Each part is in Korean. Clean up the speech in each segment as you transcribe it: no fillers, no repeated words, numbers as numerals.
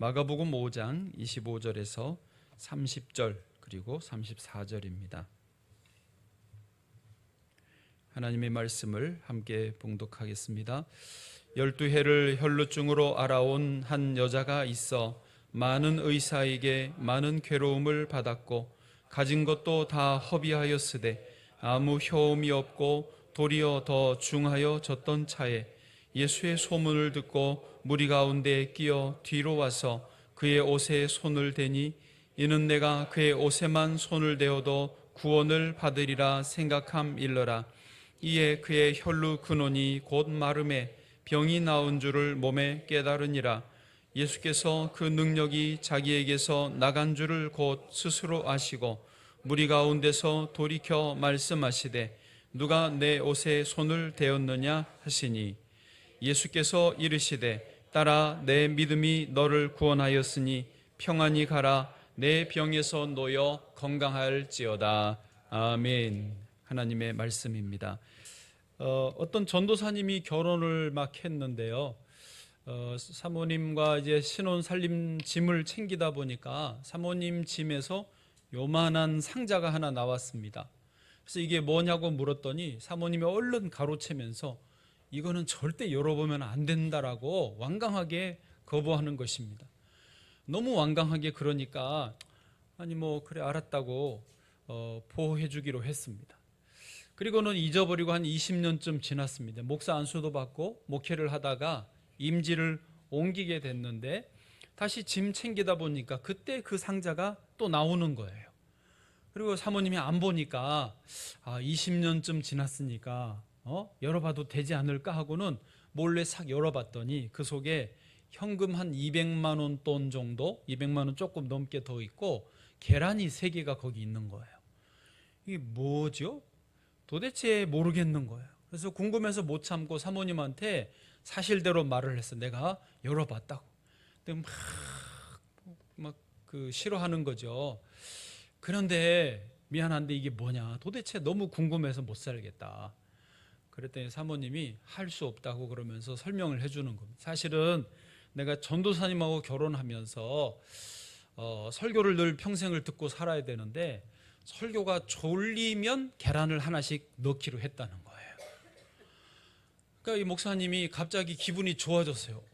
마가복음 5장 25절에서 30절 그리고 34절입니다. 하나님의 말씀을 함께 봉독하겠습니다. 12해를 혈루증으로 알아온 한 여자가 있어 많은 의사에게 많은 괴로움을 받았고 가진 것도 다 허비하였으되 아무 효험이 없고 도리어 더 중하여졌던 차에 예수의 소문을 듣고 무리 가운데 끼어 뒤로 와서 그의 옷에 손을 대니 이는 내가 그의 옷에만 손을 대어도 구원을 받으리라 생각함일러라. 이에 그의 혈루 근원이 곧 마름에 병이 나은 줄을 몸에 깨달으니라. 예수께서 그 능력이 자기에게서 나간 줄을 곧 스스로 아시고 무리 가운데서 돌이켜 말씀하시되 누가 내 옷에 손을 대었느냐 하시니 예수께서 이르시되 딸아 내 믿음이 너를 구원하였으니 평안히 가라. 내 병에서 놓여 건강할지어다. 아멘. 하나님의 말씀입니다. 어떤 전도사님이 결혼을 막 했는데요. 사모님과 이제 신혼 살림 짐을 챙기다 보니까 사모님 짐에서 요만한 상자가 하나 나왔습니다. 그래서 이게 뭐냐고 물었더니 사모님이 얼른 가로채면서 이거는 절대 열어보면 안 된다라고 완강하게 거부하는 것입니다. 너무 완강하게 그러니까 아니 뭐 그래 알았다고 보호해 주기로 했습니다. 그리고는 잊어버리고 한 20년쯤 지났습니다. 목사 안수도 받고 목회를 하다가 임지를 옮기게 됐는데 다시 짐 챙기다 보니까 그때 그 상자가 또 나오는 거예요. 그리고 사모님이 안 보니까 20년쯤 지났으니까 열어봐도 되지 않을까 하고는 몰래 싹 열어봤더니 그 속에 현금 한 200만 원 돈 정도, 200만 원 조금 넘게 더 있고 계란이 3개가 거기 있는 거예요. 이게 뭐죠? 도대체 모르겠는 거예요. 그래서 궁금해서 못 참고 사모님한테 사실대로 말을 했어. 내가 열어봤다고. 근데 막 싫어하는 거죠. 그런데 미안한데 이게 뭐냐? 도대체 너무 궁금해서 못 살겠다. 그랬더니 사모님이 할 수 없다고 그러면서 설명을 해주는 겁니다. 사실은 내가 전도사님하고 결혼하면서 설교를 늘 평생을 듣고 살아야 되는데 설교가 졸리면 계란을 하나씩 넣기로 했다는 거예요. 그러니까 이 목사님이 갑자기 기분이 좋아졌어요.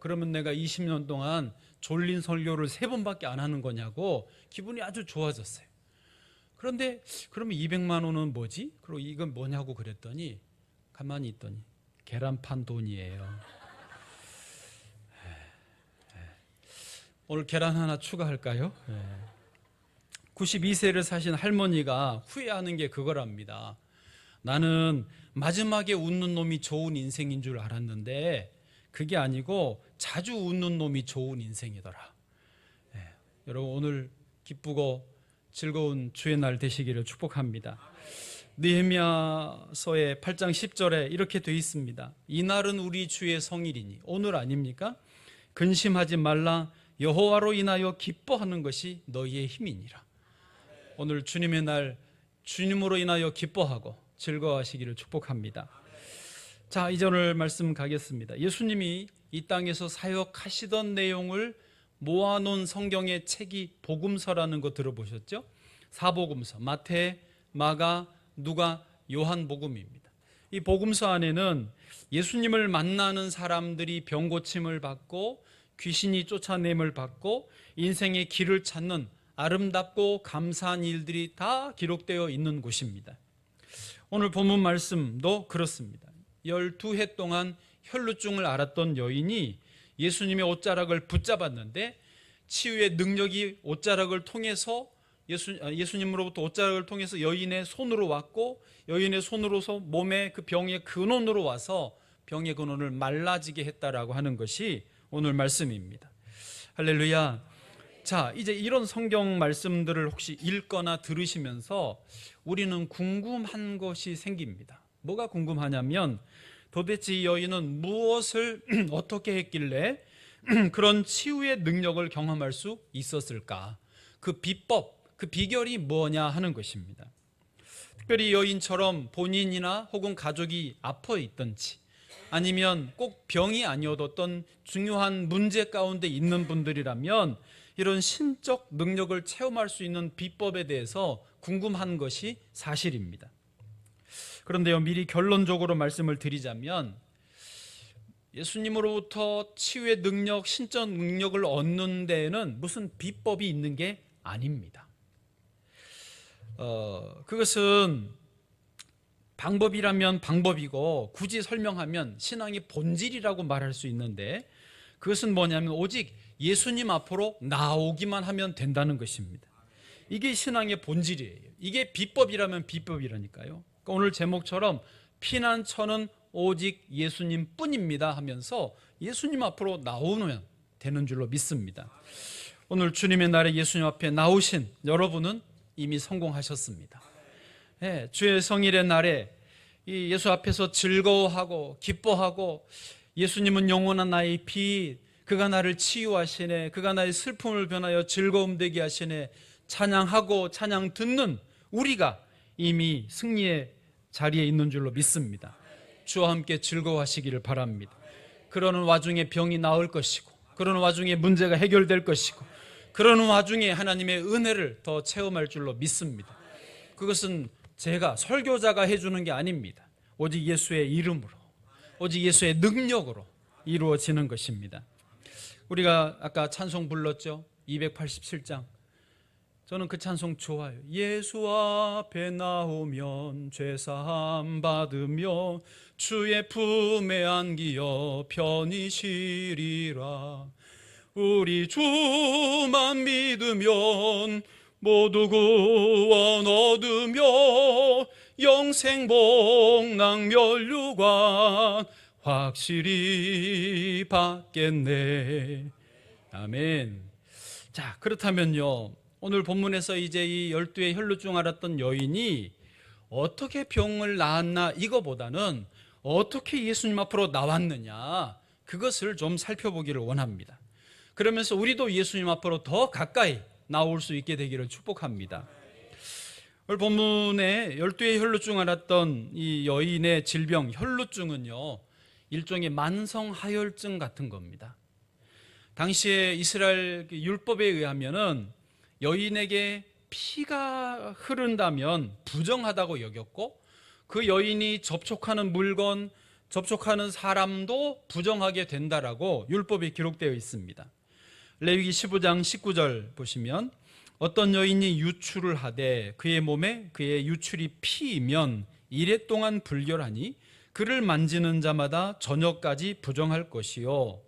그러면 내가 20년 동안 졸린 설교를 3번밖에 안 하는 거냐고 기분이 아주 좋아졌어요. 그런데 그러면 200만 원은 뭐지? 그리고 이건 뭐냐고 그랬더니 가만히 있더니 계란판 돈이에요. 오늘 계란 하나 추가할까요? 92세를 사신 할머니가 후회하는 게 그거랍니다. 나는 마지막에 웃는 놈이 좋은 인생인 줄 알았는데 그게 아니고 자주 웃는 놈이 좋은 인생이더라. 여러분 오늘 기쁘고 즐거운 주의 날 되시기를 축복합니다. 느헤미야서의 8장 10절에 이렇게 되어 있습니다. 이날은 우리 주의 성일이니, 오늘 아닙니까? 근심하지 말라. 여호와로 인하여 기뻐하는 것이 너희의 힘이니라. 오늘 주님의 날, 주님으로 인하여 기뻐하고 즐거워하시기를 축복합니다. 자, 이제 오늘 말씀 가겠습니다. 예수님이 이 땅에서 사역하시던 내용을 모아놓은 성경의 책이 복음서라는 거 들어보셨죠? 사복음서, 마태, 마가, 누가, 요한복음입니다. 이 복음서 안에는 예수님을 만나는 사람들이 병고침을 받고 귀신이 쫓아냄을 받고 인생의 길을 찾는 아름답고 감사한 일들이 다 기록되어 있는 곳입니다. 오늘 본문 말씀도 그렇습니다. 12해 동안 혈루증을 앓았던 여인이 예수님의 옷자락을 붙잡았는데 치유의 능력이 옷자락을 통해서 예수님으로부터 옷자락을 통해서 여인의 손으로 왔고 여인의 손으로서 몸에 그 병의 근원으로 와서 병의 근원을 말라지게 했다라고 하는 것이 오늘 말씀입니다. 할렐루야. 자, 이제 이런 성경 말씀들을 혹시 읽거나 들으시면서 우리는 궁금한 것이 생깁니다. 뭐가 궁금하냐면 도대체 이 여인은 무엇을 어떻게 했길래 그런 치유의 능력을 경험할 수 있었을까? 그 비법, 그 비결이 뭐냐 하는 것입니다. 특별히 여인처럼 본인이나 혹은 가족이 아파 있든지 아니면 꼭 병이 아니어도 어떤 중요한 문제 가운데 있는 분들이라면 이런 신적 능력을 체험할 수 있는 비법에 대해서 궁금한 것이 사실입니다. 그런데요, 미리 결론적으로 말씀을 드리자면 예수님으로부터 치유의 능력, 신적 능력을 얻는 데에는 무슨 비법이 있는 게 아닙니다. 그것은 방법이라면 방법이고 굳이 설명하면 신앙의 본질이라고 말할 수 있는데, 그것은 뭐냐면 오직 예수님 앞으로 나오기만 하면 된다는 것입니다. 이게 신앙의 본질이에요. 이게 비법이라면 비법이라니까요. 그러니까 오늘 제목처럼 피난처는 오직 예수님 뿐입니다 하면서 예수님 앞으로 나오면 되는 줄로 믿습니다. 오늘 주님의 날에 예수님 앞에 나오신 여러분은 이미 성공하셨습니다. 네, 주의 성일의 날에 이 예수 앞에서 즐거워하고 기뻐하고, 예수님은 영원한 나의 빛, 그가 나를 치유하시네, 그가 나의 슬픔을 변하여 즐거움 되게 하시네, 찬양하고 찬양 듣는 우리가 이미 승리의 자리에 있는 줄로 믿습니다. 주와 함께 즐거워하시기를 바랍니다. 그러는 와중에 병이 나을 것이고, 그러는 와중에 문제가 해결될 것이고, 그러는 와중에 하나님의 은혜를 더 체험할 줄로 믿습니다. 그것은 제가 설교자가 해주는 게 아닙니다. 오직 예수의 이름으로, 오직 예수의 능력으로 이루어지는 것입니다. 우리가 아까 찬송 불렀죠? 287장. 저는 그 찬송 좋아요. 예수 앞에 나오면 죄사함 받으며 주의 품에 안기어 편히 쉬리라. 우리 주만 믿으면 모두 구원 얻으며 영생 복락 면류관 확실히 받겠네. 아멘. 자, 그렇다면요, 오늘 본문에서 이제 이 12의 혈루증 앓았던 여인이 어떻게 병을 나았나, 이거보다는 어떻게 예수님 앞으로 나왔느냐, 그것을 좀 살펴보기를 원합니다. 그러면서 우리도 예수님 앞으로 더 가까이 나올 수 있게 되기를 축복합니다. 오늘 본문에 12의 혈루증 앓았던 이 여인의 질병, 혈루증은요, 일종의 만성하혈증 같은 겁니다. 당시에 이스라엘 율법에 의하면은 여인에게 피가 흐른다면 부정하다고 여겼고, 그 여인이 접촉하는 물건, 접촉하는 사람도 부정하게 된다라고 율법에 기록되어 있습니다. 레위기 15장 19절 보시면, 어떤 여인이 유출을 하되 그의 몸에 그의 유출이 피이면 이레 동안 불결하니 그를 만지는 자마다 저녁까지 부정할 것이요.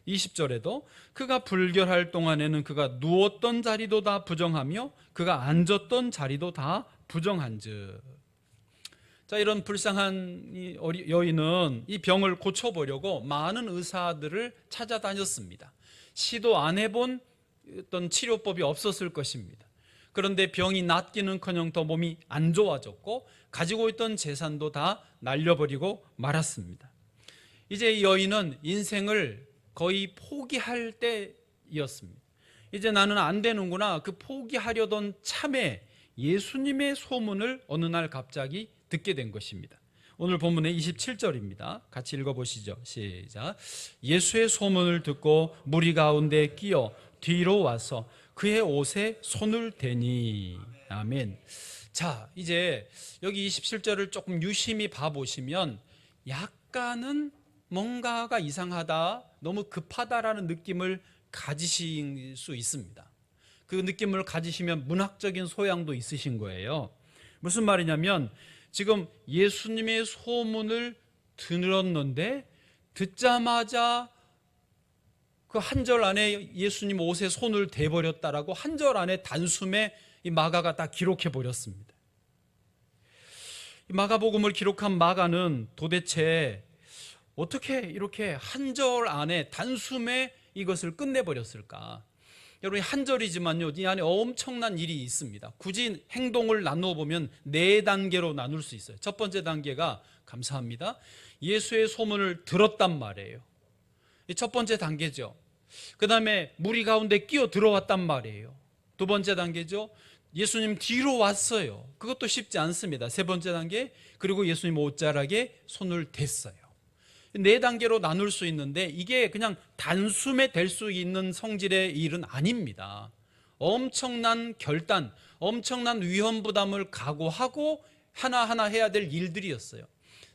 20절에도 그가 불결할 동안에는 그가 누웠던 자리도 다 부정하며 그가 앉았던 자리도 다 부정한즉. 자, 이런 불쌍한 이 여인은 이 병을 고쳐보려고 많은 의사들을 찾아다녔습니다. 시도 안 해본 어떤 치료법이 없었을 것입니다. 그런데 병이 낫기는커녕 더 몸이 안 좋아졌고 가지고 있던 재산도 다 날려버리고 말았습니다. 이제 이 여인은 인생을 거의 포기할 때였습니다. 이제 나는 안 되는구나, 그 포기하려던 참에 예수님의 소문을 어느 날 갑자기 듣게 된 것입니다. 오늘 본문의 27절입니다. 같이 읽어보시죠. 시작. 예수의 소문을 듣고 무리 가운데 끼어 뒤로 와서 그의 옷에 손을 대니. 아멘. 자, 이제 여기 27절을 조금 유심히 봐보시면 약간은 뭔가가 이상하다, 너무 급하다라는 느낌을 가지실 수 있습니다. 그 느낌을 가지시면 문학적인 소양도 있으신 거예요. 무슨 말이냐면, 지금 예수님의 소문을 들었는데 듣자마자 그 한 절 안에 예수님 옷에 손을 대버렸다라고 한 절 안에 단숨에 이 마가가 다 기록해 버렸습니다. 이 마가복음을 기록한 마가는 도대체 어떻게 이렇게 한 절 안에 단숨에 이것을 끝내버렸을까? 여러분, 한 절이지만요, 이 안에 엄청난 일이 있습니다. 굳이 행동을 나누어 보면 4단계로 나눌 수 있어요. 첫 번째 단계가, 감사합니다, 예수의 소문을 들었단 말이에요. 이 첫 번째 단계죠. 그 다음에 무리 가운데 끼어 들어왔단 말이에요. 두 번째 단계죠. 예수님 뒤로 왔어요. 그것도 쉽지 않습니다. 세 번째 단계, 그리고 예수님 옷자락에 손을 댔어요. 네 단계로 나눌 수 있는데 이게 그냥 단숨에 될 수 있는 성질의 일은 아닙니다. 엄청난 결단, 엄청난 위험 부담을 각오하고 하나하나 해야 될 일들이었어요.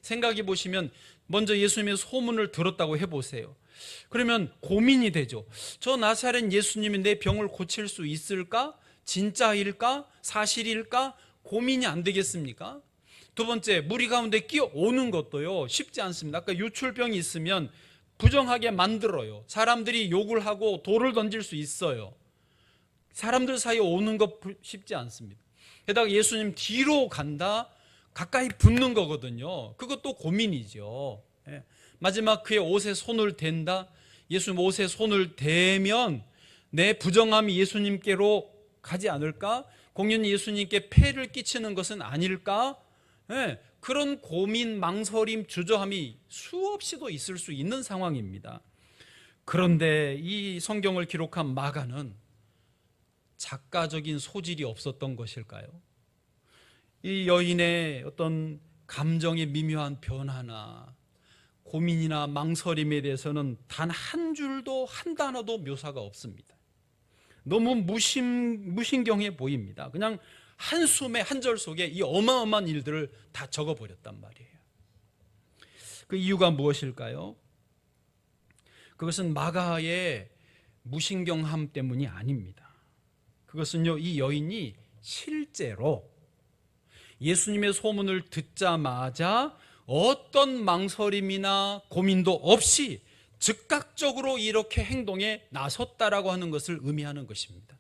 생각해 보시면 먼저 예수님의 소문을 들었다고 해보세요. 그러면 고민이 되죠. 저 나사렛 예수님이 내 병을 고칠 수 있을까? 진짜일까? 사실일까? 고민이 안 되겠습니까? 두 번째, 무리 가운데 끼어오는 것도요 쉽지 않습니다. 아까 유출병이 있으면 부정하게 만들어요. 사람들이 욕을 하고 돌을 던질 수 있어요. 사람들 사이에 오는 것 쉽지 않습니다. 게다가 예수님 뒤로 간다, 가까이 붙는 거거든요. 그것도 고민이죠. 마지막 그의 옷에 손을 댄다. 예수님 옷에 손을 대면 내 부정함이 예수님께로 가지 않을까? 공연히 예수님께 폐를 끼치는 것은 아닐까? 그런 고민, 망설임, 주저함이 수없이도 있을 수 있는 상황입니다. 그런데 이 성경을 기록한 마가는 작가적인 소질이 없었던 것일까요? 이 여인의 어떤 감정의 미묘한 변화나 고민이나 망설임에 대해서는 단 한 줄도, 한 단어도 묘사가 없습니다. 너무 무신경해 보입니다. 그냥 한숨에 한 절 속에 이 어마어마한 일들을 다 적어버렸단 말이에요. 그 이유가 무엇일까요? 그것은 마가의 무신경함 때문이 아닙니다. 그것은요, 이 여인이 실제로 예수님의 소문을 듣자마자 어떤 망설임이나 고민도 없이 즉각적으로 이렇게 행동에 나섰다라고 하는 것을 의미하는 것입니다.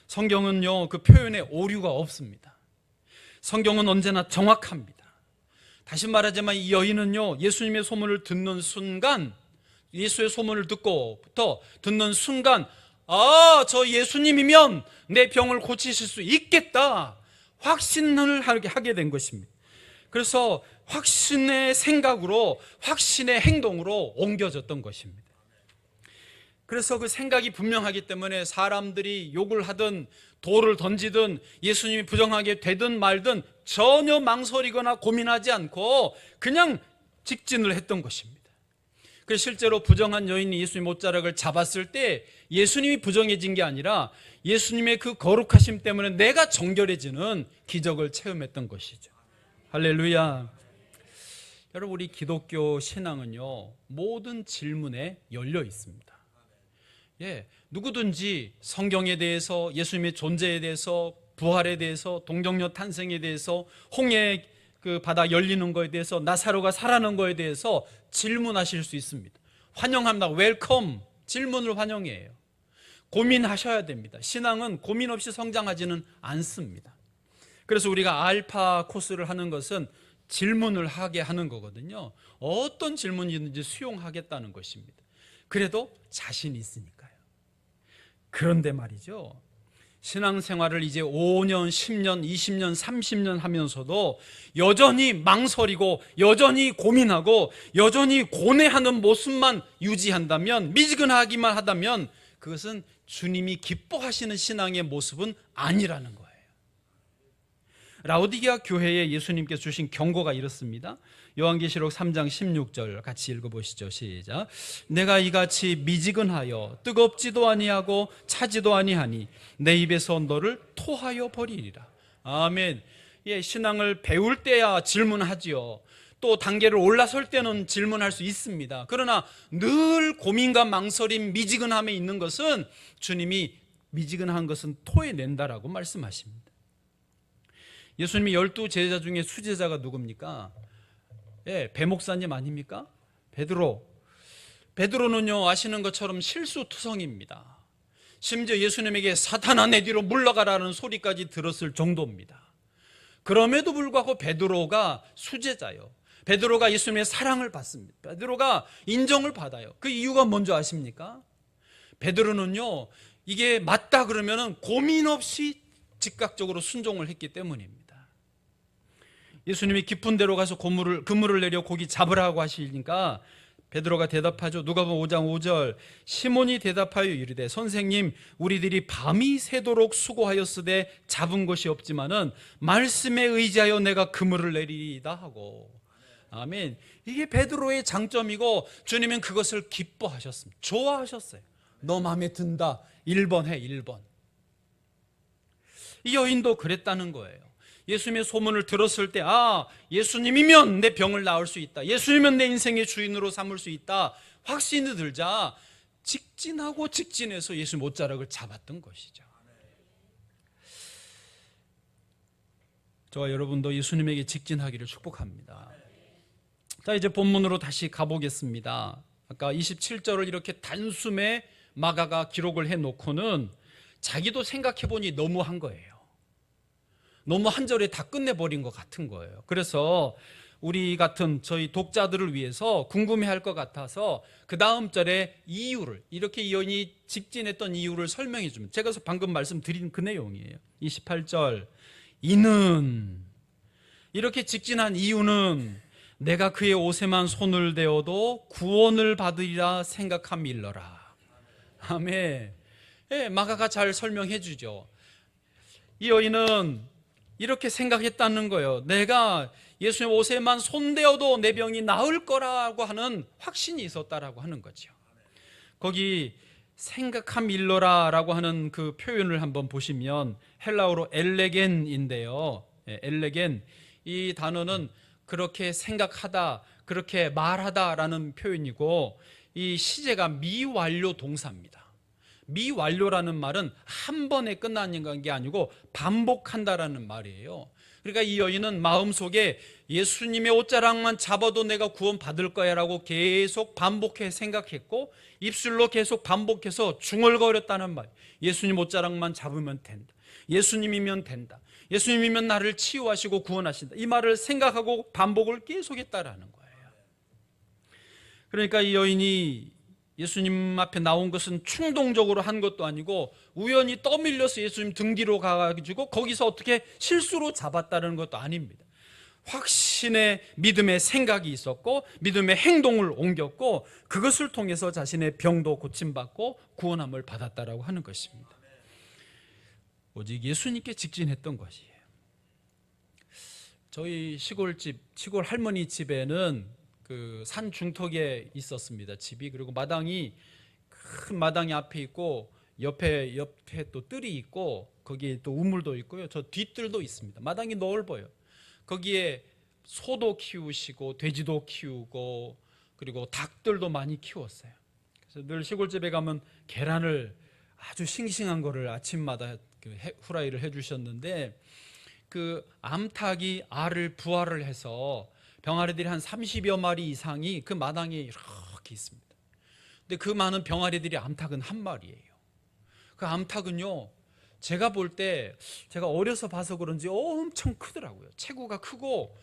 성경은요, 그 표현에 오류가 없습니다. 성경은 언제나 정확합니다. 다시 말하자면 이 여인은요, 예수님의 소문을 듣는 순간, 예수의 소문을 듣는 순간, 저 예수님이면 내 병을 고치실 수 있겠다, 확신을 하게 된 것입니다. 그래서 확신의 생각으로, 확신의 행동으로 옮겨졌던 것입니다. 그래서 그 생각이 분명하기 때문에 사람들이 욕을 하든 돌을 던지든 예수님이 부정하게 되든 말든 전혀 망설이거나 고민하지 않고 그냥 직진을 했던 것입니다. 그래서 실제로 부정한 여인이 예수님 옷자락을 잡았을 때 예수님이 부정해진 게 아니라 예수님의 그 거룩하심 때문에 내가 정결해지는 기적을 체험했던 것이죠. 할렐루야. 여러분, 우리 기독교 신앙은요, 모든 질문에 열려 있습니다. 누구든지 성경에 대해서, 예수님의 존재에 대해서, 부활에 대해서, 동정녀 탄생에 대해서, 홍해 그 바다 열리는 거에 대해서, 나사로가 살아난 거에 대해서 질문하실 수 있습니다. 환영합니다. 웰컴. 질문을 환영해요. 고민하셔야 됩니다. 신앙은 고민 없이 성장하지는 않습니다. 그래서 우리가 알파 코스를 하는 것은 질문을 하게 하는 거거든요. 어떤 질문이든지 수용하겠다는 것입니다. 그래도 자신이 있으니까요. 그런데 말이죠, 신앙생활을 이제 5년, 10년, 20년, 30년 하면서도 여전히 망설이고 여전히 고민하고 여전히 고뇌하는 모습만 유지한다면, 미지근하기만 하다면 그것은 주님이 기뻐하시는 신앙의 모습은 아니라는 거예요. 라오디게아 교회에 예수님께서 주신 경고가 이렇습니다. 요한계시록 3장 16절 같이 읽어보시죠. 시작. 내가 이같이 미지근하여 뜨겁지도 아니하고 차지도 아니하니 내 입에서 너를 토하여 버리리라. 아멘. 신앙을 배울 때야 질문하지요. 또 단계를 올라설 때는 질문할 수 있습니다. 그러나 늘 고민과 망설임, 미지근함에 있는 것은 주님이 미지근한 것은 토해낸다라고 말씀하십니다. 예수님이 12 제자 중에 수제자가 누굽니까? 배 목사님 아닙니까? 베드로는요, 아시는 것처럼 실수투성입니다. 심지어 예수님에게 사탄아 내 뒤로 물러가라는 소리까지 들었을 정도입니다. 그럼에도 불구하고 베드로가 수제자요, 베드로가 예수님의 사랑을 받습니다. 베드로가 인정을 받아요. 그 이유가 뭔지 아십니까? 베드로는요, 이게 맞다 그러면 고민 없이 즉각적으로 순종을 했기 때문입니다. 예수님이 깊은 데로 가서 그물을 내려 고기 잡으라고 하시니까 베드로가 대답하죠. 누가복음 5장 5절. 시몬이 대답하여 이르되 선생님, 우리들이 밤이 새도록 수고하였으되 잡은 것이 없지만은 말씀에 의지하여 내가 그물을 내리다 하고. 아멘. 이게 베드로의 장점이고 주님은 그것을 기뻐하셨습니다. 좋아하셨어요. 너 마음에 든다. 1번 해, 1번. 이 여인도 그랬다는 거예요. 예수님의 소문을 들었을 때, 아, 예수님이면 내 병을 나을 수 있다. 예수님이면 내 인생의 주인으로 삼을 수 있다. 확신이 들자 직진하고 직진해서 예수님 옷자락을 잡았던 것이죠. 저와 여러분도 예수님에게 직진하기를 축복합니다. 자, 이제 본문으로 다시 가보겠습니다. 아까 27절을 이렇게 단숨에 마가가 기록을 해놓고는 자기도 생각해보니 너무한 거예요. 너무 한 절에 다 끝내버린 것 같은 거예요. 그래서 우리 같은 저희 독자들을 위해서 궁금해할 것 같아서 그 다음 절에 이유를, 이렇게 이 여인이 직진했던 이유를 설명해 줍니다. 제가 방금 말씀드린 그 내용이에요. 28절, 이는, 이렇게 직진한 이유는 내가 그의 옷에만 손을 대어도 구원을 받으리라 생각함일러라. 아멘. 예, 마가가 잘 설명해 주죠. 이 여인은 이렇게 생각했다는 거예요. 내가 예수님 옷에만 손대어도 내 병이 나을 거라고 하는 확신이 있었다라고 하는 거죠. 거기 생각함일러라라고 하는 그 표현을 한번 보시면 헬라어로 엘레겐인데요. 엘레겐, 이 단어는 그렇게 생각하다, 그렇게 말하다라는 표현이고, 이 시제가 미완료 동사입니다. 미완료라는 말은 한 번에 끝나는 게 아니고 반복한다라는 말이에요. 그러니까 이 여인은 마음속에 예수님의 옷자락만 잡아도 내가 구원받을 거야 라고 계속 반복해 생각했고, 입술로 계속 반복해서 중얼거렸다는 말. 예수님 옷자락만 잡으면 된다. 예수님이면 된다. 예수님이면 나를 치유하시고 구원하신다. 이 말을 생각하고 반복을 계속했다라는 거예요. 그러니까 이 여인이 예수님 앞에 나온 것은 충동적으로 한 것도 아니고 우연히 떠밀려서 예수님 등 뒤로 가가지고 거기서 어떻게 실수로 잡았다는 것도 아닙니다. 확신의 믿음의 생각이 있었고 믿음의 행동을 옮겼고 그것을 통해서 자신의 병도 고침받고 구원함을 받았다라고 하는 것입니다. 오직 예수님께 직진했던 것이에요. 저희 시골집, 시골 할머니 집에는 그 산 중턱에 있었습니다. 집이. 그리고 마당이 큰 마당이 앞에 있고 옆에 또 뜰이 있고 거기에 또 우물도 있고요. 저 뒷뜰도 있습니다. 마당이 넓어요. 거기에 소도 키우시고 돼지도 키우고 그리고 닭들도 많이 키웠어요. 그래서 늘 시골집에 가면 계란을 아주 싱싱한 거를 아침마다 후라이를 해주셨는데 그 암탉이 알을 부화를 해서 병아리들이 한 30여 마리 이상이 그 마당에 이렇게 있습니다. 근데 그 많은 병아리들이 암탉은 한 마리예요. 그 암탉은요, 제가 볼 때 제가 어려서 봐서 그런지 엄청 크더라고요. 체구가 크고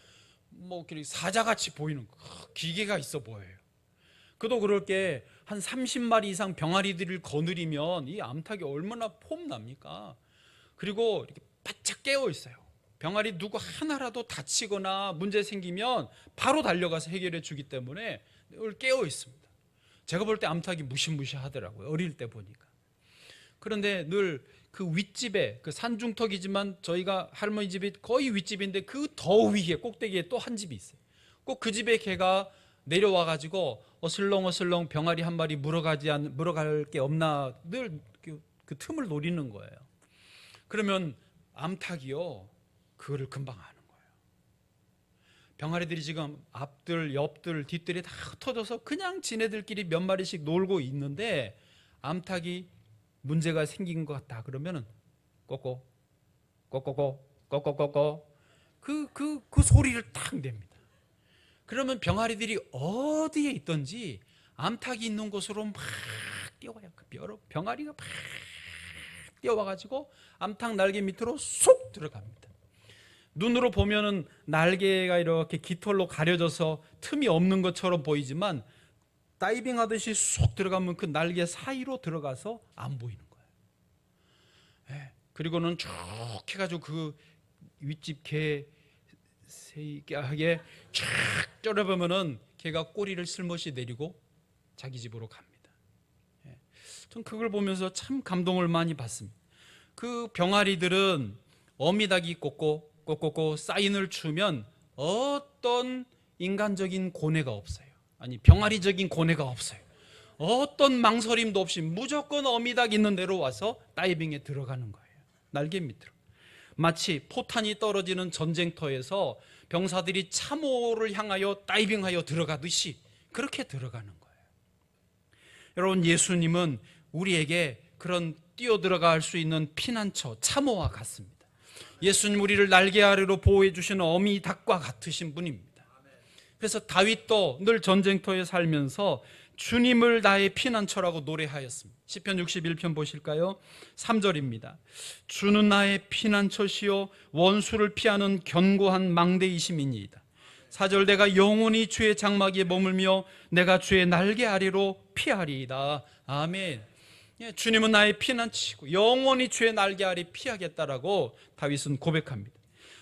뭐 사자같이 보이는 기계가 있어 보여요. 그도 그럴 게 한 30마리 이상 병아리들을 거느리면 이 암탉이 얼마나 폼납니까? 그리고 이렇게 바짝 깨어 있어요. 병아리 누구 하나라도 다치거나 문제 생기면 바로 달려가서 해결해 주기 때문에 늘 깨어 있습니다. 제가 볼 때 암탉이 무시무시하더라고요. 어릴 때 보니까. 그런데 늘 그 윗집에, 그 산중턱이지만 저희가 할머니 집이 거의 윗집인데 그 더 위에 꼭대기에 또 한 집이 있어요. 꼭 그 집에 개가 내려와가지고 어슬렁어슬렁 병아리 한 마리 물어갈 게 없나 늘 그 틈을 노리는 거예요. 그러면 암탉이요, 그거를 금방 아는 거예요. 병아리들이 지금 앞들, 옆들, 뒷들이 다 흩어져서 그냥 지네들끼리 몇 마리씩 놀고 있는데 암탉이 문제가 생긴 것 같다 그러면은 꼬꼬 꼬꼬꼬 꼬꼬꼬꼬 그 소리를 딱 냅니다. 그러면 병아리들이 어디에 있든지 암탉이 있는 곳으로 막 뛰어와요. 병아리가 막 뛰어와가지고 암탉 날개 밑으로 쏙 들어갑니다. 눈으로 보면은 날개가 이렇게 깃털로 가려져서 틈이 없는 것처럼 보이지만 다이빙 하듯이 쏙 들어가면 그 날개 사이로 들어가서 안 보이는 거예요. 네. 그리고는 쭉 해가지고 그 윗집 개 세게 쫙 쫄아보면은 개가 꼬리를 슬며시 내리고 자기 집으로 갑니다. 네. 전 그걸 보면서 참 감동을 많이 받습니다. 그 병아리들은 어미닭이 꼬꼬꼬 사인을 추면 어떤 인간적인 고뇌가 없어요. 아니, 병아리적인 고뇌가 없어요. 어떤 망설임도 없이 무조건 어미닭 있는 데로 와서 다이빙에 들어가는 거예요. 날개 밑으로. 마치 포탄이 떨어지는 전쟁터에서 병사들이 참호를 향하여 다이빙하여 들어가듯이 그렇게 들어가는 거예요. 여러분, 예수님은 우리에게 그런 뛰어들어갈 수 있는 피난처, 참호와 같습니다. 예수님 우리를 날개 아래로 보호해 주시는 어미 닭과 같으신 분입니다. 그래서 다윗도 늘 전쟁터에 살면서 주님을 나의 피난처라고 노래하였습니다. 시편 61편 보실까요? 3절입니다. 주는 나의 피난처시요 원수를 피하는 견고한 망대이심이니이다. 4절, 내가 영원히 주의 장막에 머물며 내가 주의 날개 아래로 피하리이다. 아멘. 주님은 나의 피난처시고 영원히 주의 날개 아래 피하겠다라고 다윗은 고백합니다.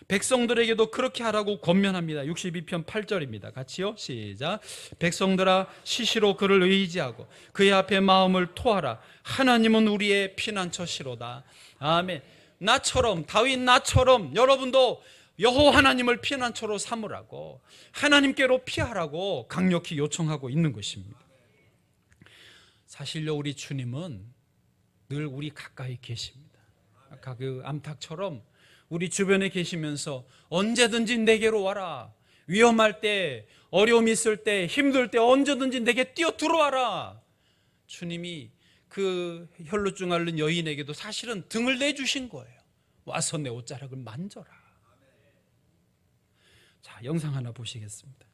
백성들에게도 그렇게 하라고 권면합니다. 62편 8절입니다. 같이요, 시작. 백성들아, 시시로 그를 의지하고 그의 앞에 마음을 토하라. 하나님은 우리의 피난처시로다. 아멘. 나처럼, 다윗 나처럼 여러분도 여호와 하나님을 피난처로 삼으라고, 하나님께로 피하라고 강력히 요청하고 있는 것입니다. 사실요, 우리 주님은 늘 우리 가까이 계십니다. 아까 그 암탉처럼 우리 주변에 계시면서 언제든지 내게로 와라. 위험할 때, 어려움 있을 때, 힘들 때 언제든지 내게 뛰어 들어와라. 주님이 그 혈루증 앓는 여인에게도 사실은 등을 내주신 거예요. 와서 내 옷자락을 만져라. 자, 영상 하나 보시겠습니다.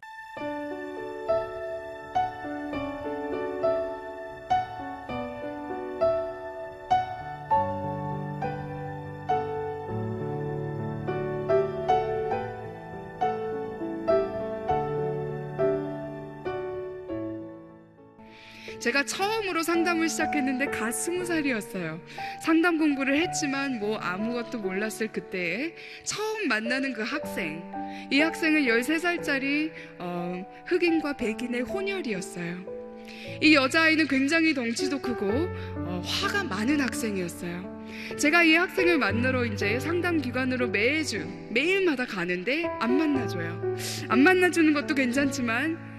제가 처음으로 상담을 시작했는데 갓 20살이었어요. 상담 공부를 했지만 뭐 아무것도 몰랐을 그때에 처음 만나는 그 학생, 이 학생은 13살짜리 흑인과 백인의 혼혈이었어요. 이 여자아이는 굉장히 덩치도 크고 화가 많은 학생이었어요. 제가 이 학생을 만나러 이제 상담 기관으로 매일마다 가는데 안 만나줘요. 안 만나주는 것도 괜찮지만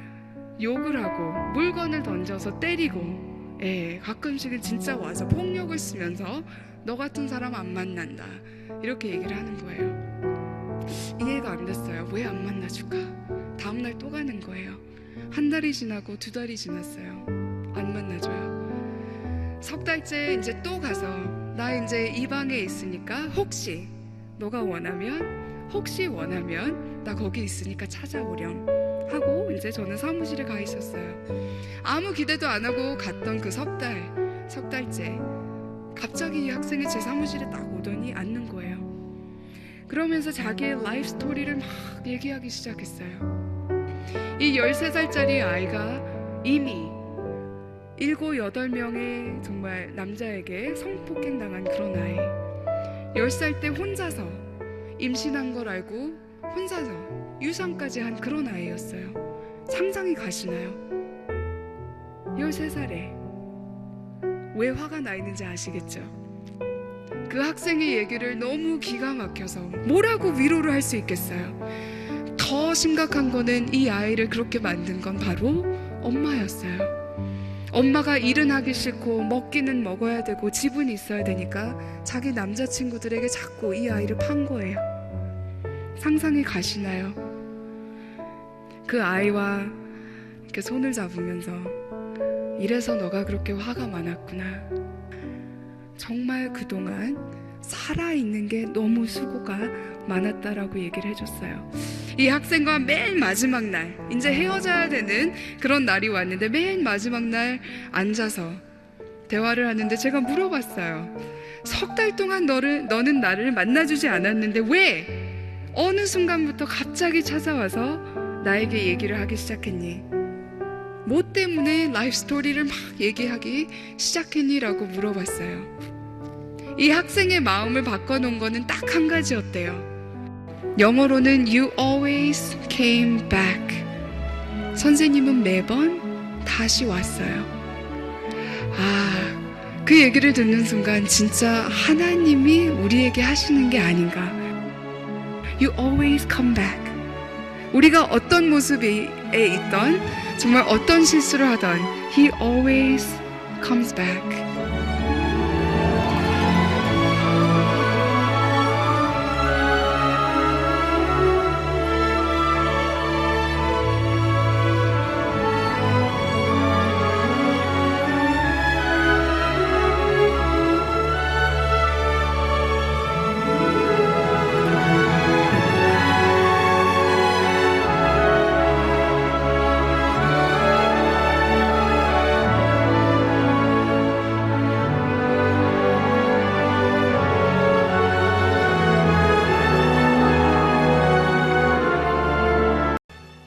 욕을 하고 물건을 던져서 때리고, 가끔씩은 진짜 와서 폭력을 쓰면서 너 같은 사람 안 만난다 이렇게 얘기를 하는 거예요. 이해가 안 됐어요. 왜 안 만나줄까? 다음날 또 가는 거예요. 한 달이 지나고 2달이 지났어요. 안 만나줘요. 석 달째 이제 또 가서 나 이제 이 방에 있으니까 혹시 너가 원하면, 나 거기 있으니까 찾아오렴 하고 이제 저는 사무실에 가 있었어요. 아무 기대도 안 하고 갔던 그 석 달째 갑자기 이 학생이 제 사무실에 딱 오더니 앉는 거예요. 그러면서 자기의 라이프 스토리를 막 얘기하기 시작했어요. 이 13살짜리 아이가 이미 7, 8명의 정말 남자에게 성폭행 당한 그런 아이, 10살 때 혼자서 임신한 걸 알고 혼자서 유산까지 한 그런 아이였어요. 상상이 가시나요? 13살에 왜 화가 나 있는지 아시겠죠? 그 학생의 얘기를 너무 기가 막혀서 뭐라고 위로를 할 수 있겠어요? 더 심각한 거는 이 아이를 그렇게 만든 건 바로 엄마였어요. 엄마가 일은 하기 싫고 먹기는 먹어야 되고 집은 있어야 되니까 자기 남자친구들에게 자꾸 이 아이를 판 거예요. 상상이 가시나요? 그 아이와 이렇게 손을 잡으면서 이래서 너가 그렇게 화가 많았구나. 정말 그동안 살아있는 게 너무 수고가 많았다라고 얘기를 해줬어요. 이 학생과 맨 마지막 날, 이제 헤어져야 되는 그런 날이 왔는데 맨 마지막 날 앉아서 대화를 하는데 제가 물어봤어요. 석 달 동안 너는 나를 만나주지 않았는데 왜 어느 순간부터 갑자기 찾아와서 나에게 얘기를 하기 시작했니? 뭐 때문에 라이프 스토리를 막 얘기하기 시작했니? 라고 물어봤어요. 이 학생의 마음을 바꿔놓은 거는 딱 한 가지였대요. 영어로는 You always came back. 선생님은 매번 다시 왔어요. 그 얘기를 듣는 순간 진짜 하나님이 우리에게 하시는 게 아닌가. You always come back. 우리가 어떤 모습에 있던, 정말 어떤 실수를 하던, He always comes back.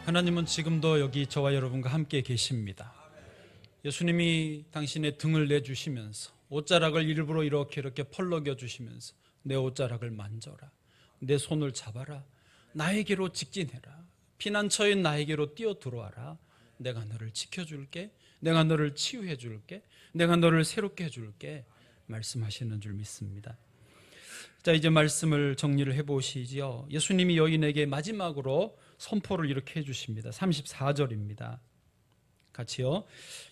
하나님은 지금도 여기 저와 여러분과 함께 계십니다. 예수님이 당신의 등을 내주시면서 옷자락을 일부러 이렇게 펄럭여 주시면서 내 옷자락을 만져라, 내 손을 잡아라, 나에게로 직진해라, 피난처인 나에게로 뛰어 들어와라, 내가 너를 지켜줄게, 내가 너를 치유해 줄게, 내가 너를 새롭게 해줄게 말씀하시는 줄 믿습니다. 자, 이제 말씀을 정리를 해보시죠. 예수님이 여인에게 마지막으로 선포를 이렇게 해주십니다. 34절입니다. 같이요.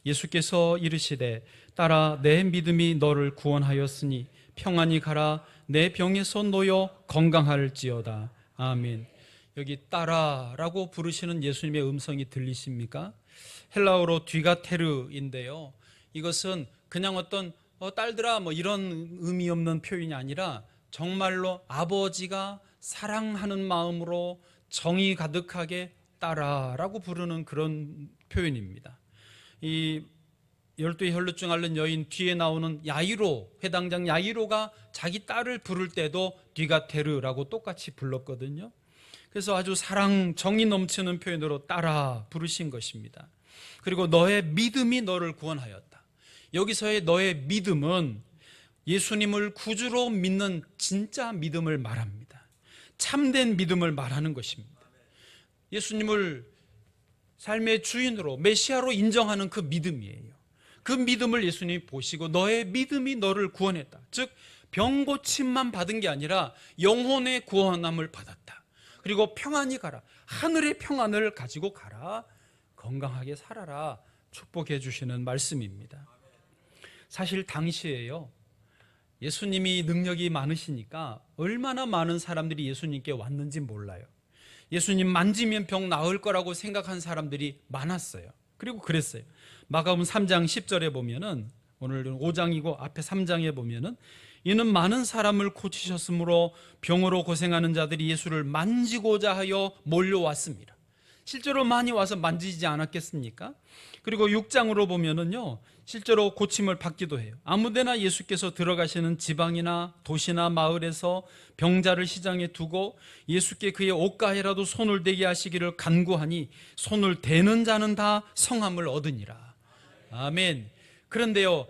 예수께서 이르시되 딸아, 내 믿음이 너를 구원하였으니 평안히 가라, 내 병에서 놓여 건강할지어다. 아멘. 여기 딸아라고 부르시는 예수님의 음성이 들리십니까? 헬라어로 뒤가테르인데요, 이것은 그냥 어떤 딸들아 뭐 이런 의미 없는 표현이 아니라 정말로 아버지가 사랑하는 마음으로 정이 가득하게 딸아라고 부르는 그런 표현입니다. 이 12의 혈루증 앓는 여인 뒤에 나오는 야이로, 회당장 야이로가 자기 딸을 부를 때도 뒤가테르라고 똑같이 불렀거든요. 그래서 아주 사랑, 정이 넘치는 표현으로 딸아 부르신 것입니다. 그리고 너의 믿음이 너를 구원하였다. 여기서의 너의 믿음은 예수님을 구주로 믿는 진짜 믿음을 말합니다. 참된 믿음을 말하는 것입니다. 예수님을 삶의 주인으로, 메시아로 인정하는 그 믿음이에요. 그 믿음을 예수님이 보시고 너의 믿음이 너를 구원했다. 즉 병고침만 받은 게 아니라 영혼의 구원함을 받았다. 그리고 평안히 가라, 하늘의 평안을 가지고 가라, 건강하게 살아라 축복해 주시는 말씀입니다. 사실 당시에요, 예수님이 능력이 많으시니까 얼마나 많은 사람들이 예수님께 왔는지 몰라요. 예수님 만지면 병 나을 거라고 생각한 사람들이 많았어요. 그리고 그랬어요. 마가복음 3장 10절에 보면은, 오늘은 5장이고 앞에 3장에 보면은, 이는 많은 사람을 고치셨으므로 병으로 고생하는 자들이 예수를 만지고자 하여 몰려왔습니다. 실제로 많이 와서 만지지 않았겠습니까? 그리고 6장으로 보면은요, 실제로 고침을 받기도 해요. 아무데나 예수께서 들어가시는 지방이나 도시나 마을에서 병자를 시장에 두고 예수께 그의 옷가에라도 손을 대게 하시기를 간구하니 손을 대는 자는 다 성함을 얻으니라. 아멘. 그런데요,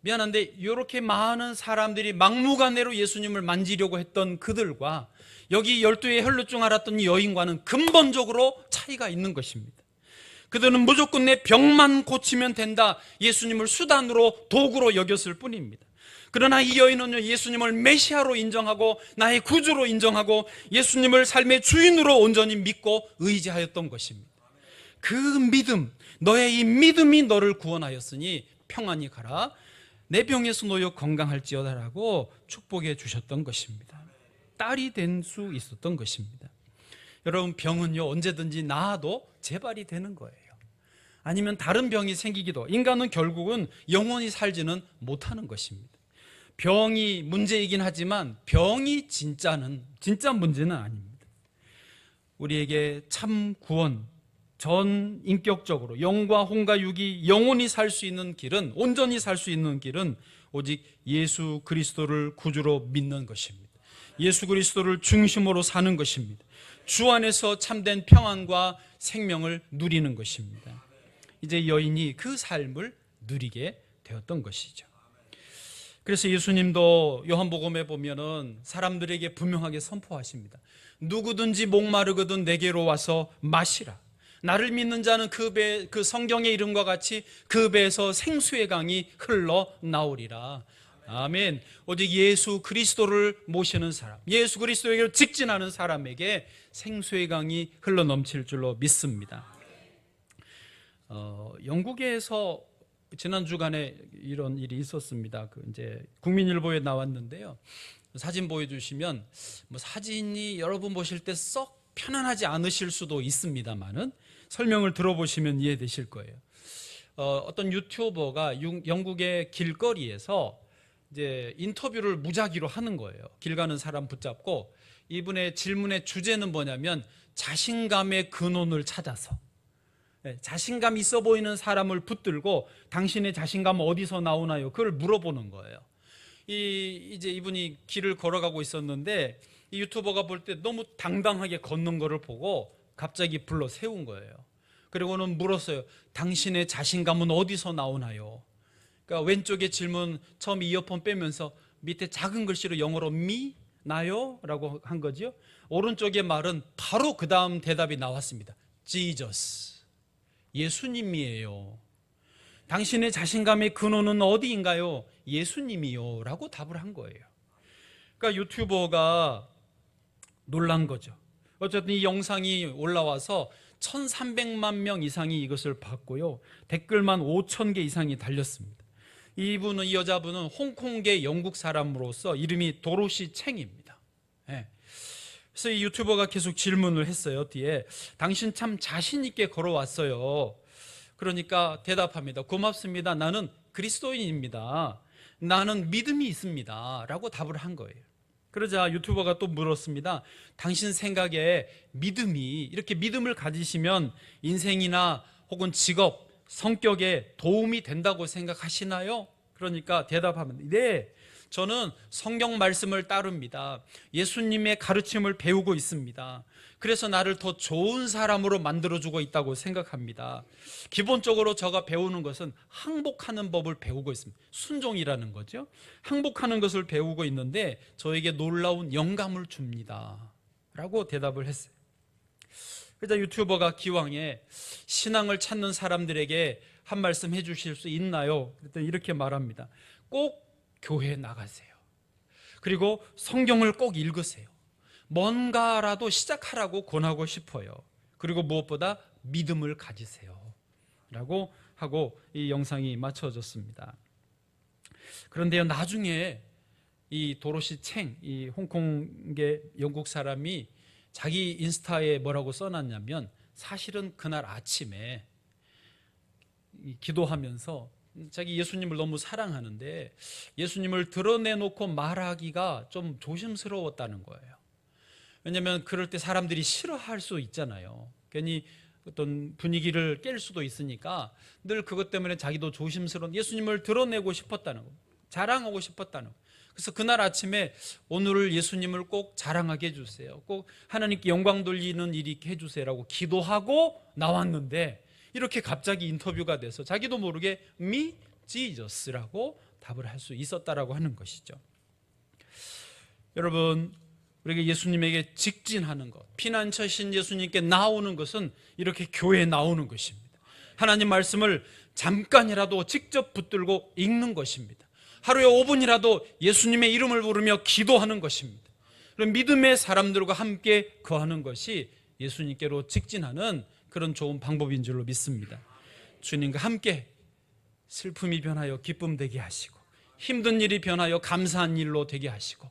미안한데 이렇게 많은 사람들이 막무가내로 예수님을 만지려고 했던 그들과 여기 12의 혈루증 앓았던 여인과는 근본적으로 차이가 있는 것입니다. 그들은 무조건 내 병만 고치면 된다, 예수님을 수단으로, 도구로 여겼을 뿐입니다. 그러나 이 여인은 예수님을 메시아로 인정하고 나의 구주로 인정하고 예수님을 삶의 주인으로 온전히 믿고 의지하였던 것입니다. 그 믿음, 너의 이 믿음이 너를 구원하였으니 평안히 가라, 내 병에서 놓여 건강할지어다라고 축복해 주셨던 것입니다. 딸이 된 수 있었던 것입니다. 여러분, 병은요 언제든지 나아도 재발이 되는 거예요. 아니면 다른 병이 생기기도, 인간은 결국은 영원히 살지는 못하는 것입니다. 병이 문제이긴 하지만 병이 진짜 문제는 아닙니다. 우리에게 참 구원, 전 인격적으로 영과 혼과 육이 영원히 살 수 있는 길은, 온전히 살 수 있는 길은 오직 예수 그리스도를 구주로 믿는 것입니다. 예수 그리스도를 중심으로 사는 것입니다. 주 안에서 참된 평안과 생명을 누리는 것입니다. 이제 여인이 그 삶을 누리게 되었던 것이죠. 그래서 예수님도 요한복음에 보면은 사람들에게 분명하게 선포하십니다. 누구든지 목마르거든 내게로 와서 마시라. 나를 믿는 자는 그 성경의 이름과 같이 그 배에서 생수의 강이 흘러나오리라. 아멘. 오직 예수 그리스도를 모시는 사람, 예수 그리스도에게 직진하는 사람에게 생수의 강이 흘러넘칠 줄로 믿습니다. 영국에서 지난 주간에 이런 일이 있었습니다. 이제 국민일보에 나왔는데요. 사진 보여주시면 사진이 여러분 보실 때 썩 편안하지 않으실 수도 있습니다만은 설명을 들어보시면 이해되실 거예요. 어떤 유튜버가 영국의 길거리에서 이제 인터뷰를 무작위로 하는 거예요. 길 가는 사람 붙잡고 이분의 질문의 주제는 뭐냐면 자신감의 근원을 찾아서, 자신감 있어 보이는 사람을 붙들고 당신의 자신감은 어디서 나오나요? 그걸 물어보는 거예요. 이제 이분이 길을 걸어가고 있었는데 이 유튜버가 볼 때 너무 당당하게 걷는 거를 보고 갑자기 불러 세운 거예요. 그리고는 물었어요. 당신의 자신감은 어디서 나오나요? 그러니까 왼쪽에 질문 처음 이어폰 빼면서 밑에 작은 글씨로 영어로 me? 나요? 라고 한 거죠. 오른쪽의 말은 바로 그 다음 대답이 나왔습니다. Jesus. 예수님이에요. 당신의 자신감의 근원은 어디인가요? 예수님이요. 라고 답을 한 거예요. 그러니까 유튜버가 놀란 거죠. 어쨌든 이 영상이 올라와서 1300만 명 이상이 이것을 봤고요. 댓글만 5000개 이상이 달렸습니다. 이 여자분은 홍콩계 영국 사람으로서 이름이 도로시 챙입니다. 그래서 이 유튜버가 계속 질문을 했어요. 뒤에 당신 참 자신 있게 걸어왔어요. 그러니까 대답합니다. 고맙습니다. 나는 그리스도인입니다. 나는 믿음이 있습니다. 라고 답을 한 거예요. 그러자 유튜버가 또 물었습니다. 당신 생각에 믿음이, 이렇게 믿음을 가지시면 인생이나 혹은 직업, 성격에 도움이 된다고 생각하시나요? 그러니까 대답하면 네, 저는 성경 말씀을 따릅니다. 예수님의 가르침을 배우고 있습니다. 그래서 나를 더 좋은 사람으로 만들어주고 있다고 생각합니다. 기본적으로 제가 배우는 것은 항복하는 법을 배우고 있습니다. 순종이라는 거죠. 항복하는 것을 배우고 있는데 저에게 놀라운 영감을 줍니다. 라고 대답을 했어요. 그래서 유튜버가 기왕에 신앙을 찾는 사람들에게 한 말씀 해주실 수 있나요? 그랬더니 이렇게 말합니다. 꼭 교회에 나가세요. 그리고 성경을 꼭 읽으세요. 뭔가라도 시작하라고 권하고 싶어요. 그리고 무엇보다 믿음을 가지세요. 라고 하고 이 영상이 마쳐졌습니다. 그런데요, 나중에 이 도로시 챙, 이 홍콩계 영국 사람이 자기 인스타에 뭐라고 써놨냐면 사실은 그날 아침에 기도하면서 자기 예수님을 너무 사랑하는데 예수님을 드러내놓고 말하기가 좀 조심스러웠다는 거예요. 왜냐하면 그럴 때 사람들이 싫어할 수 있잖아요. 괜히 어떤 분위기를 깰 수도 있으니까 늘 그것 때문에 자기도 조심스러운, 예수님을 드러내고 싶었다는 거, 자랑하고 싶었다는 거. 그래서 그날 아침에 오늘을 예수님을 꼭 자랑하게 해주세요. 꼭 하나님께 영광 돌리는 일이 있게 해주세요라고 기도하고 나왔는데 이렇게 갑자기 인터뷰가 돼서 자기도 모르게 me, Jesus라고 답을 할 수 있었다라고 하는 것이죠. 여러분, 우리가 예수님에게 직진하는 것, 피난처신 예수님께 나오는 것은 이렇게 교회에 나오는 것입니다. 하나님 말씀을 잠깐이라도 직접 붙들고 읽는 것입니다. 하루에 5분이라도 예수님의 이름을 부르며 기도하는 것입니다. 그런 믿음의 사람들과 함께 거하는 것이 예수님께로 직진하는 그런 좋은 방법인 줄로 믿습니다. 주님과 함께 슬픔이 변하여 기쁨 되게 하시고 힘든 일이 변하여 감사한 일로 되게 하시고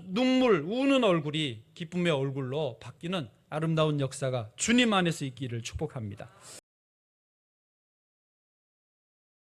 눈물, 우는 얼굴이 기쁨의 얼굴로 바뀌는 아름다운 역사가 주님 안에서 있기를 축복합니다.